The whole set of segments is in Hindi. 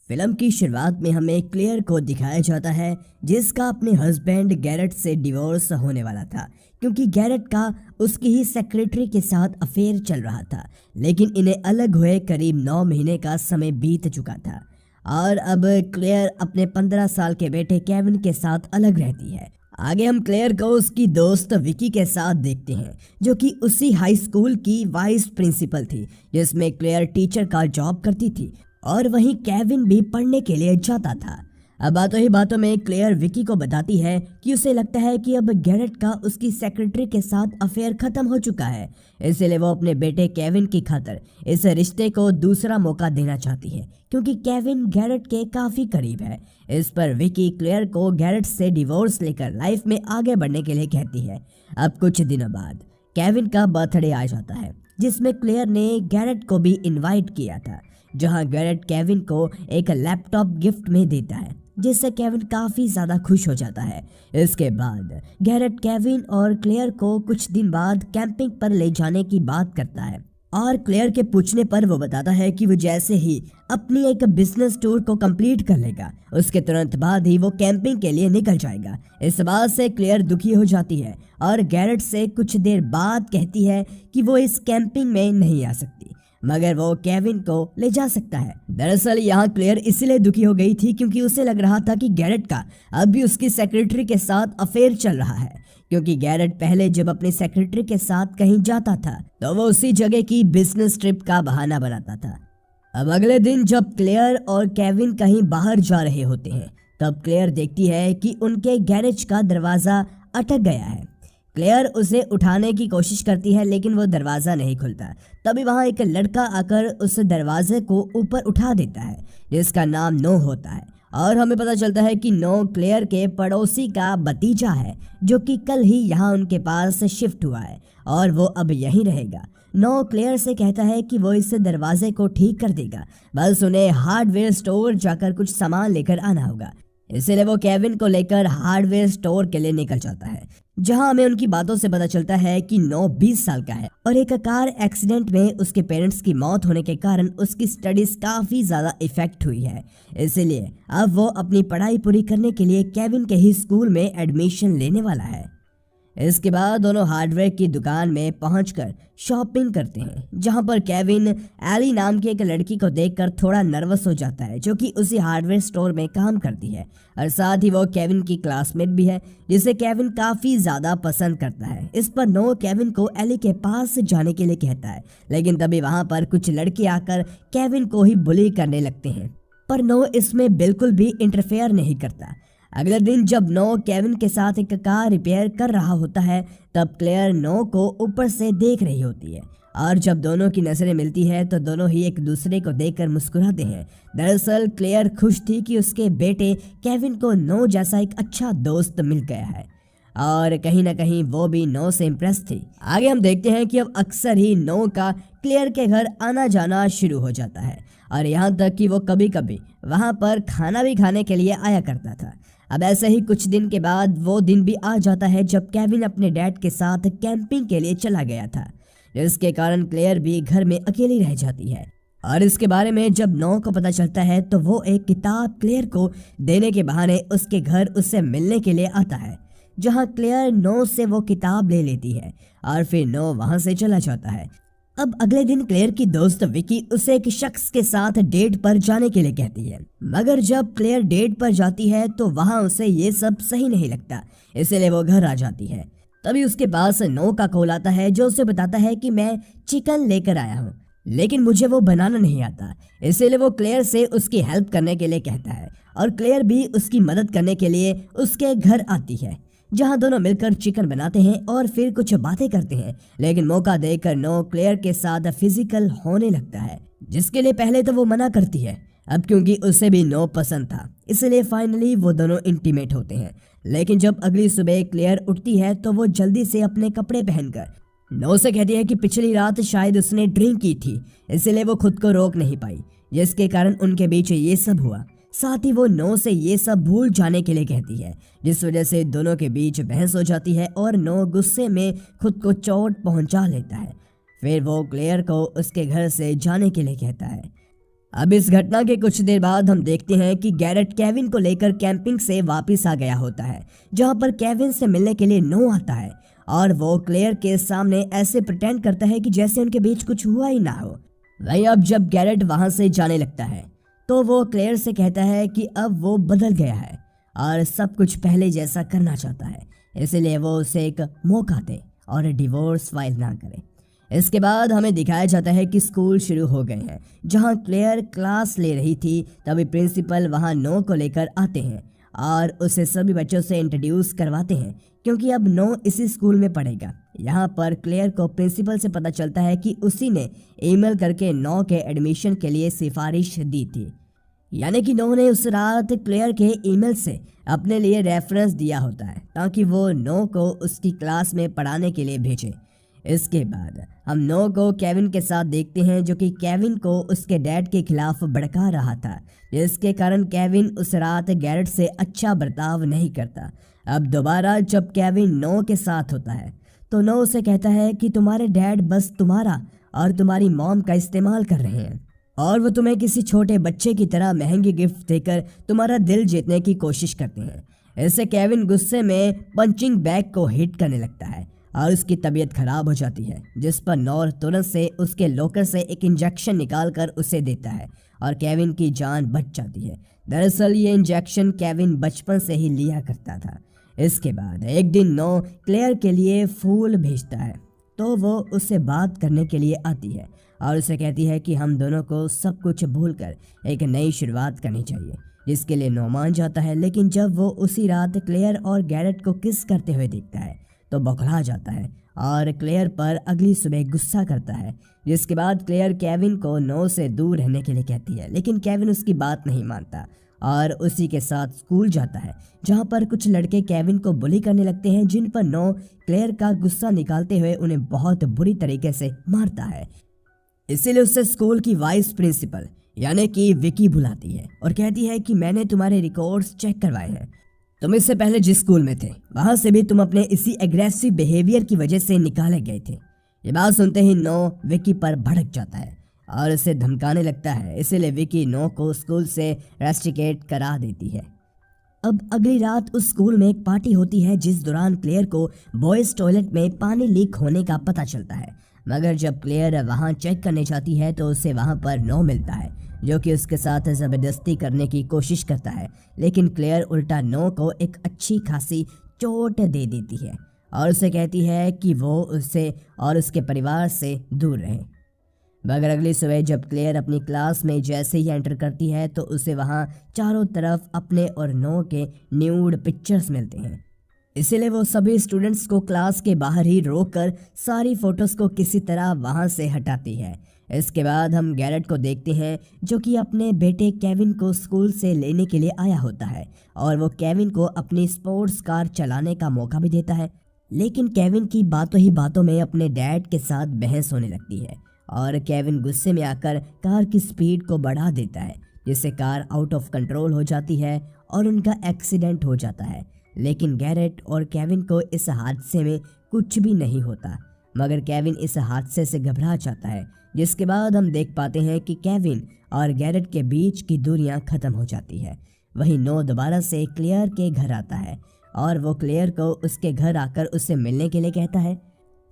फिल्म की शुरुआत में हमें क्लेयर को दिखाया जाता है जिसका अपने हस्बैंड गैरेट से डिवोर्स होने वाला था, क्योंकि गैरेट का उसकी ही सेक्रेटरी के साथ अफेयर चल रहा था। लेकिन इन्हें अलग हुए करीब 9 महीने का समय बीत चुका था और अब क्लेयर अपने 15 साल के बेटे केविन के साथ अलग रहती है। आगे हम क्लेयर को उसकी दोस्त विकी के साथ देखते हैं, जो कि उसी हाई स्कूल की वाइस प्रिंसिपल थी जिसमें क्लेयर टीचर का जॉब करती थी, और वहीं केविन भी पढ़ने के लिए जाता था। अब बातों ही बातों में क्लेयर विकी को बताती है कि उसे लगता है कि अब गैरेट का उसकी सेक्रेटरी के साथ अफेयर खत्म हो चुका है, इसलिए वो अपने बेटे केविन की खातिर इस रिश्ते को दूसरा मौका देना चाहती है, क्योंकि केविन गैरेट के काफी करीब है। इस पर विकी क्लेयर को गैरेट से डिवोर्स लेकर लाइफ में आगे बढ़ने के लिए कहती है। अब कुछ दिनों बाद केविन का बर्थडे आ जाता है, जिसमें क्लेयर ने गैरेट को भी इनवाइट किया था, जहां गैरेट केविन को एक लैपटॉप गिफ्ट में देता है, जिससे केविन काफी ज्यादा खुश हो जाता है। इसके बाद गैरेट केविन और क्लेयर को कुछ दिन बाद कैंपिंग पर ले जाने की बात करता है, और क्लेयर के पूछने पर वो बताता है कि वो जैसे ही अपनी एक बिजनेस टूर को कंप्लीट कर लेगा, उसके तुरंत बाद ही वो कैंपिंग के लिए निकल जाएगा। इस बात से क्लेयर दुखी हो जाती है और गैरेट से कुछ देर बाद कहती है कि वो इस कैंपिंग में नहीं आ सकती, मगर वो केविन को ले जा सकता है। दरअसल यहाँ क्लेयर इसलिए दुखी हो गई थी क्योंकि उसे लग रहा था कि गैरेट का अब भी उसकी सेक्रेटरी के साथ अफेयर चल रहा है, क्योंकि गैरेट पहले जब अपनी सेक्रेटरी के साथ कहीं जाता था तो वो उसी जगह की बिजनेस ट्रिप का बहाना बनाता था। अब अगले दिन जब क्लेयर और केविन कहीं बाहर जा रहे होते हैं, तब क्लेयर देखती है कि उनके गैरेज का दरवाजा अटक गया है। क्लेयर उसे उठाने की कोशिश करती है, लेकिन वो दरवाज़ा नहीं खुलता। तभी वहाँ एक लड़का आकर उस दरवाजे को ऊपर उठा देता है, जिसका नाम नो होता है, और हमें पता चलता है कि नो क्लेयर के पड़ोसी का भतीजा है, जो कि कल ही यहाँ उनके पास शिफ्ट हुआ है और वो अब यहीं रहेगा। नो क्लेयर से कहता है कि वो इस दरवाजे को ठीक कर देगा, बस उन्हें हार्डवेयर स्टोर जाकर कुछ सामान लेकर आना होगा। इसलिए वो केविन को लेकर हार्डवेयर स्टोर के लिए निकल जाता है, जहां हमें उनकी बातों से पता चलता है कि नो 20 साल का है और एक कार एक्सीडेंट में उसके पेरेंट्स की मौत होने के कारण उसकी स्टडीज काफी ज्यादा इफेक्ट हुई है। इसलिए अब वो अपनी पढ़ाई पूरी करने के लिए केविन के ही स्कूल में एडमिशन लेने वाला है। इसके बाद दोनों हार्डवेयर की दुकान में पहुंचकर शॉपिंग करते हैं, जहां पर केविन एली नाम की एक लड़की को देखकर थोड़ा नर्वस हो जाता है, जो कि उसी हार्डवेयर स्टोर में काम करती है, और साथ ही वो केविन की क्लासमेट भी है, जिसे केविन काफ़ी ज़्यादा पसंद करता है। इस पर नो केविन को एली के पास जाने के लिए कहता है, लेकिन तभी वहाँ पर कुछ लड़के आकर केविन को ही बुली करने लगते हैं, पर नो इसमें बिल्कुल भी इंटरफेयर नहीं करता। अगले दिन जब नो केविन के साथ एक कार रिपेयर कर रहा होता है, तब क्लेयर नो को ऊपर से देख रही होती है, और जब दोनों की नजरें मिलती है तो दोनों ही एक दूसरे को देखकर मुस्कुराते हैं। दरअसल क्लेयर खुश थी कि उसके बेटे केविन को नो जैसा एक अच्छा दोस्त मिल गया है, और कहीं ना कहीं वो भी नो से इम्प्रेस थी। आगे हम देखते हैं कि अब अक्सर ही नो का क्लेयर के घर आना जाना शुरू हो जाता है, और यहाँ तक कि वो कभी कभी वहाँ पर खाना भी खाने के लिए आया करता था। अब ऐसे ही कुछ दिन के बाद वो दिन भी आ जाता है जब केविन अपने डैड के साथ कैंपिंग के लिए चला गया था, जिसके कारण क्लेयर भी घर में अकेली रह जाती है। और इसके बारे में जब नो को पता चलता है तो वो एक किताब क्लेयर को देने के बहाने उसके घर उससे मिलने के लिए आता है, जहां क्लेयर नो से वो किताब ले लेती है और फिर नो वहां से चला जाता है। अब अगले दिन क्लेयर की दोस्त विकी उसे एक शख्स के साथ डेट पर जाने के लिए कहती है, मगर जब क्लेयर डेट पर जाती है तो वहां उसे ये सब सही नहीं लगता, इसलिए वो घर आ जाती है। तभी उसके पास नो का कॉल आता है, जो उसे बताता है कि मैं चिकन लेकर आया हूँ, लेकिन मुझे वो बनाना नहीं आता, इसलिए वो क्लेयर से उसकी हेल्प करने के लिए कहता है, और क्लेयर भी उसकी मदद करने के लिए उसके घर आती है, जहां दोनों मिलकर चिकन बनाते हैं और फिर कुछ बातें करते हैं। लेकिन मौका देकर नो क्लेयर के साथ फिजिकल होने लगता है, जिसके लिए पहले तो वो मना करती है। अब क्योंकि उसे भी नो पसंद था, इसलिए फाइनली वो दोनों इंटीमेट होते हैं। लेकिन जब अगली सुबह क्लेयर उठती है तो वो जल्दी से अपने कपड़े पहनकर नो से कहती है कि पिछली रात शायद उसने ड्रिंक की थी, इसलिए वो खुद को रोक नहीं पाई, जिसके कारण उनके बीच ये सब हुआ। साथ ही वो नो से ये सब भूल जाने के लिए कहती है, जिस वजह से दोनों के बीच बहस हो जाती है और नो गुस्से में खुद को चोट पहुंचा लेता है। फिर वो क्लेयर को उसके घर से जाने के लिए कहता है। अब इस घटना के कुछ देर बाद हम देखते हैं कि गैरेट केविन को लेकर कैंपिंग से वापस आ गया होता है, जहां पर केविन से मिलने के लिए नो आता है और वो क्लेयर के सामने ऐसे प्रिटेंड करता है कि जैसे उनके बीच कुछ हुआ ही ना हो। वहीं अब जब गैरेट वहां से जाने लगता है तो वो क्लेयर से कहता है कि अब वो बदल गया है और सब कुछ पहले जैसा करना चाहता है, इसलिए वो उसे एक मौका दे और डिवोर्स फाइल ना करे। इसके बाद हमें दिखाया जाता है कि स्कूल शुरू हो गए हैं। जहां क्लेयर क्लास ले रही थी तभी प्रिंसिपल वहां नो को लेकर आते हैं और उसे सभी बच्चों से इंट्रोड्यूस करवाते हैं, क्योंकि अब नो इसी स्कूल में पढ़ेगा। यहाँ पर क्लेयर को प्रिंसिपल से पता चलता है कि उसी ने ईमेल करके नो के एडमिशन के लिए सिफारिश दी थी, यानी कि नो ने उस रात क्लेयर के ईमेल से अपने लिए रेफरेंस दिया होता है ताकि वो नो को उसकी क्लास में पढ़ाने के लिए भेजे। इसके बाद हम नो को केविन के साथ देखते हैं, जो कि केविन को उसके डैड के खिलाफ भड़का रहा था, जिसके कारण केविन उस रात गैरेट से अच्छा बर्ताव नहीं करता। अब दोबारा जब केविन नो के साथ होता है तो नो उसे कहता है कि तुम्हारे डैड बस तुम्हारा और तुम्हारी मॉम का इस्तेमाल कर रहे हैं और वो तुम्हें किसी छोटे बच्चे की तरह महंगी गिफ्ट देकर तुम्हारा दिल जीतने की कोशिश करते हैं। इससे केविन गुस्से में पंचिंग बैग को हिट करने लगता है और उसकी तबीयत खराब हो जाती है, जिस पर नॉर तुरंत से उसके लॉकर से एक इंजेक्शन निकालकर उसे देता है और केविन की जान बच जाती है। दरअसल ये इंजेक्शन केविन बचपन से ही लिया करता था। इसके बाद एक दिन नो क्लेयर के लिए फूल भेजता है तो वो उससे बात करने के लिए आती है और उसे कहती है कि हम दोनों को सब कुछ भूलकर एक नई शुरुआत करनी चाहिए, जिसके लिए नो मान जाता है। लेकिन जब वो उसी रात क्लेयर और गैरेट को किस करते हुए देखता है तो बौखला जाता है और क्लेयर पर अगली सुबह गुस्सा करता है, जिसके बाद क्लेयर केविन को नो से दूर रहने के लिए कहती है। लेकिन केविन उसकी बात नहीं मानता और उसी के साथ स्कूल जाता है, जहां पर कुछ लड़के केविन को बुली करने लगते हैं, जिन पर नो क्लेयर का गुस्सा निकालते हुए उन्हें बहुत बुरी तरीके से मारता है। इसीलिए उससे स्कूल की वाइस प्रिंसिपल यानी कि विकी बुलाती है और कहती है कि मैंने तुम्हारे रिकॉर्ड्स चेक करवाए हैं, तुम इससे पहले जिस स्कूल में थे वहां से भी तुम अपने इसी एग्रेसिव बिहेवियर की वजह से निकाले गए थे। ये बात सुनते ही नो विकी पर भड़क जाता है और उसे धमकाने लगता है, इसीलिए विकी नो को स्कूल से रेस्टिकेट करा देती है। अब अगली रात उस स्कूल में एक पार्टी होती है, जिस दौरान क्लेयर को बॉयज टॉयलेट में पानी लीक होने का पता चलता है, मगर जब क्लेयर वहां चेक करने जाती है तो उसे वहां पर नो मिलता है, जो कि उसके साथ ज़बरदस्ती करने की कोशिश करता है। लेकिन क्लेयर उल्टा नो को एक अच्छी खासी चोट दे देती है और उसे कहती है कि वो उससे और उसके परिवार से दूर रहे। मगर अगली सुबह जब क्लेयर अपनी क्लास में जैसे ही एंटर करती है तो उसे वहाँ चारों तरफ अपने और नो के न्यूड पिक्चर्स मिलते हैं। इसीलिए वो सभी स्टूडेंट्स को क्लास के बाहर ही रोककर सारी फोटोज़ को किसी तरह वहाँ से हटाती है। इसके बाद हम गैरेट को देखते हैं, जो कि अपने बेटे केविन को स्कूल से लेने के लिए आया होता है और वो केविन को अपनी स्पोर्ट्स कार चलाने का मौका भी देता है। लेकिन केविन की बातों ही बातों में अपने डैड के साथ बहस होने लगती है और केविन गुस्से में आकर कार की स्पीड को बढ़ा देता है, जिससे कार आउट ऑफ कंट्रोल हो जाती है और उनका एक्सीडेंट हो जाता है। लेकिन गैरेट और केविन को इस हादसे में कुछ भी नहीं होता, मगर केविन इस हादसे से घबरा जाता है, जिसके बाद हम देख पाते हैं कि केविन और गैरेट के बीच की दूरियां खत्म हो जाती है। वहीं नो दोबारा से क्लेयर के घर आता है और वो क्लेयर को उसके घर आकर उससे मिलने के लिए कहता है।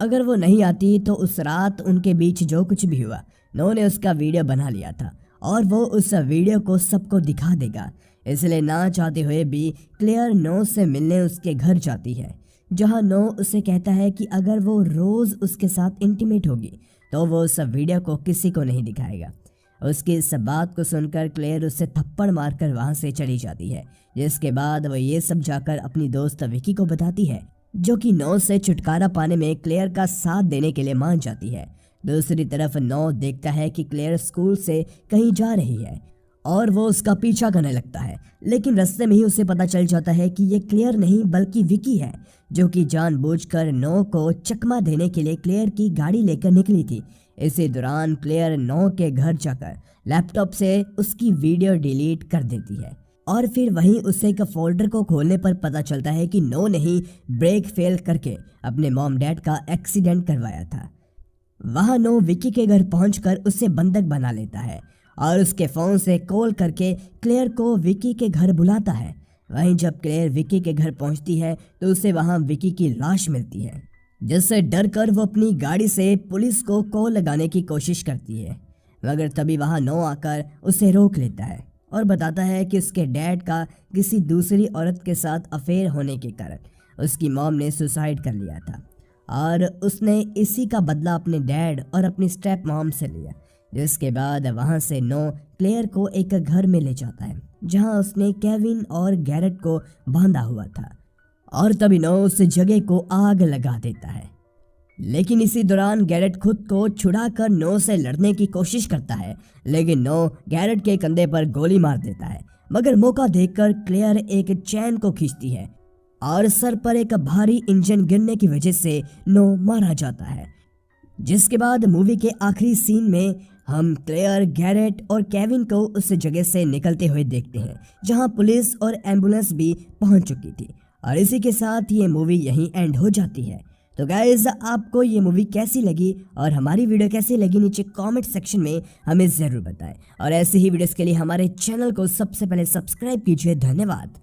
अगर वो नहीं आती तो उस रात उनके बीच जो कुछ भी हुआ नो ने उसका वीडियो बना लिया था और वो उस वीडियो को सबको दिखा देगा। इसलिए ना चाहते हुए भी क्लेयर नो से मिलने उसके घर जाती है, जहां नो उसे कहता है कि अगर वो रोज़ उसके साथ इंटीमेट होगी तो वो उस वीडियो को किसी को नहीं दिखाएगा। उसकी इस बात को सुनकर क्लेयर उससे थप्पड़ मारकर वहां से चली जाती है, जिसके बाद वो ये सब जाकर अपनी दोस्त विकी को बताती है, जो कि नो से छुटकारा पाने में क्लेयर का साथ देने के लिए मान जाती है। दूसरी तरफ नो देखता है कि क्लेयर स्कूल से कहीं जा रही है और वो उसका पीछा करने लगता है, लेकिन रास्ते में ही उसे पता चल जाता है कि ये क्लेयर नहीं बल्कि विकी है, जो कि जानबूझकर नो को चकमा देने के लिए क्लेयर की गाड़ी लेकर निकली थी। इसी दौरान क्लेयर नो के घर जाकर लैपटॉप से उसकी वीडियो डिलीट कर देती है और फिर वहीं उसे एक फोल्डर को खोलने पर पता चलता है कि नो ने ही ब्रेक फेल करके अपने मॉम डैड का एक्सीडेंट करवाया था। वहां नो विकी के घर पहुंचकर उसे बंधक बना लेता है और उसके फ़ोन से कॉल करके क्लेयर को विकी के घर बुलाता है। वहीं जब क्लेयर विकी के घर पहुंचती है तो उसे वहां विकी की लाश मिलती है, जिससे डर कर वो अपनी गाड़ी से पुलिस को कॉल लगाने की कोशिश करती है, मगर तभी वहां नो आकर उसे रोक लेता है और बताता है कि उसके डैड का किसी दूसरी औरत के साथ अफेयर होने के कारण उसकी मॉम ने सुसाइड कर लिया था और उसने इसी का बदला अपने डैड और अपनी स्टेप मॉम से लिया। जिसके बाद वहां से नो क्लेयर को एक घर में ले जाता है जहां उसने केविन और गैरेट को बांधा हुआ था और तभी नो उस जगह को आग लगा देता है। लेकिन इसी दौरान गैरेट खुद को छुड़ाकर नो से लड़ने की कोशिश करता है, लेकिन नो गैरेट के कंधे पर गोली मार देता है, मगर मौका देखकर क्लेयर एक चैन को खींचती है और सर पर एक भारी इंजन गिरने की वजह से नो मारा जाता है। जिसके बाद मूवी के आखिरी सीन में हम क्लेयर, गैरेट और केविन को उस जगह से निकलते हुए देखते हैं जहां पुलिस और एम्बुलेंस भी पहुंच चुकी थी। और इसी के साथ ये मूवी यहीं एंड हो जाती है। तो गाइज, आपको ये मूवी कैसी लगी और हमारी वीडियो कैसी लगी नीचे कमेंट सेक्शन में हमें ज़रूर बताएं और ऐसे ही वीडियोस के लिए हमारे चैनल को सबसे पहले सब्सक्राइब कीजिए। धन्यवाद।